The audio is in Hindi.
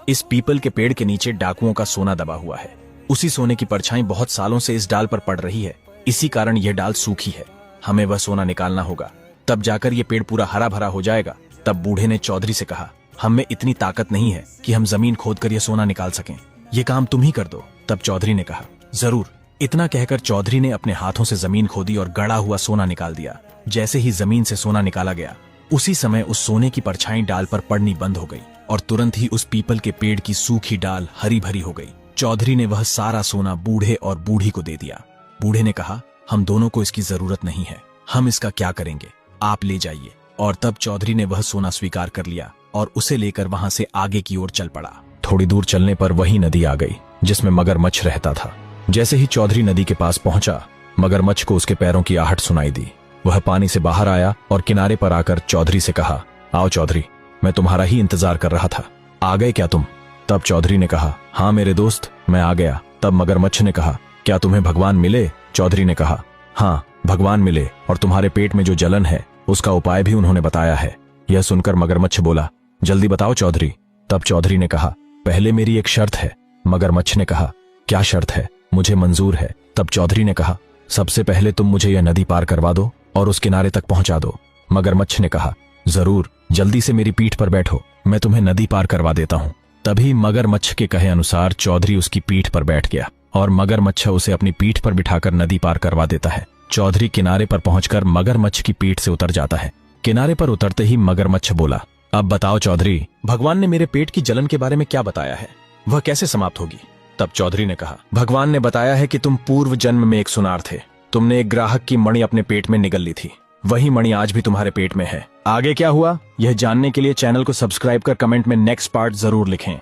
इस पीपल के पेड़ के नीचे डाकुओं का सोना दबा हुआ है। उसी सोने की परछाई बहुत सालों से इस डाल पर पड़ रही है। इसी कारण यह डाल सूखी है। हमें वह सोना निकालना होगा, तब जाकर यह पेड़ पूरा हरा भरा हो जाएगा। तब बूढ़े ने चौधरी से कहा, हम में इतनी ताकत नहीं है कि हम जमीन खोदकर यह सोना निकाल सकें। ये काम तुम ही कर दो। तब चौधरी ने कहा, जरूर। इतना कहकर चौधरी ने अपने हाथों से जमीन खोदी और गड़ा हुआ सोना निकाल दिया। जैसे ही जमीन से सोना निकाला गया, उसी समय उस सोने की परछाई डाल पर पड़नी बंद हो गई और तुरंत ही उस पीपल के पेड़ की सूखी डाल हरी भरी हो गई। चौधरी ने वह सारा सोना बूढ़े और बूढ़ी को दे दिया। बूढ़े ने कहा, हम दोनों को इसकी जरूरत नहीं है, हम इसका क्या करेंगे, आप ले जाइए। और तब चौधरी ने वह सोना स्वीकार कर लिया और उसे लेकर वहां से आगे की ओर चल पड़ा। थोड़ी दूर चलने पर वही नदी आ गई जिसमें मगरमच्छ रहता था। जैसे ही चौधरी नदी के पास पहुंचा, मगरमच्छ को उसके पैरों की आहट सुनाई दी। वह पानी से बाहर आया और किनारे पर आकर चौधरी से कहा, आओ चौधरी, मैं तुम्हारा ही इंतजार कर रहा था, आ गए क्या तुम? तब चौधरी ने कहा, हाँ मेरे दोस्त, मैं आ गया। तब मगरमच्छ ने कहा, क्या तुम्हें भगवान मिले? चौधरी ने कहा, हाँ भगवान मिले, और तुम्हारे पेट में जो जलन है उसका उपाय भी उन्होंने बताया है। यह सुनकर मगरमच्छ बोला, जल्दी बताओ चौधरी। तब चौधरी ने कहा, पहले मेरी एक शर्त है। मगरमच्छ ने कहा, क्या शर्त है? मुझे मंजूर है। तब चौधरी ने कहा, सबसे पहले तुम मुझे यह नदी पार करवा दो और उस किनारे तक पहुंचा दो। मगरमच्छ ने कहा, जरूर, जल्दी से मेरी पीठ पर बैठो, मैं तुम्हें नदी पार करवा देता हूं। तभी मगरमच्छ के कहे अनुसार चौधरी उसकी पीठ पर बैठ गया और मगरमच्छ उसे अपनी पीठ पर बिठाकर नदी पार करवा देता है। चौधरी किनारे पर पहुंचकर मगरमच्छ की पीठ से उतर जाता है। किनारे पर उतरते ही मगरमच्छ बोला, अब बताओ चौधरी, भगवान ने मेरे पेट की जलन के बारे में क्या बताया है, वह कैसे समाप्त होगी? तब चौधरी ने कहा, भगवान ने बताया है कि तुम पूर्व जन्म में एक सुनार थे। तुमने एक ग्राहक की मणि अपने पेट में निगल ली थी। वही मणि आज भी तुम्हारे पेट में है। आगे क्या हुआ, यह जानने के लिए चैनल को सब्सक्राइब कर कमेंट में नेक्स्ट पार्ट जरूर लिखें।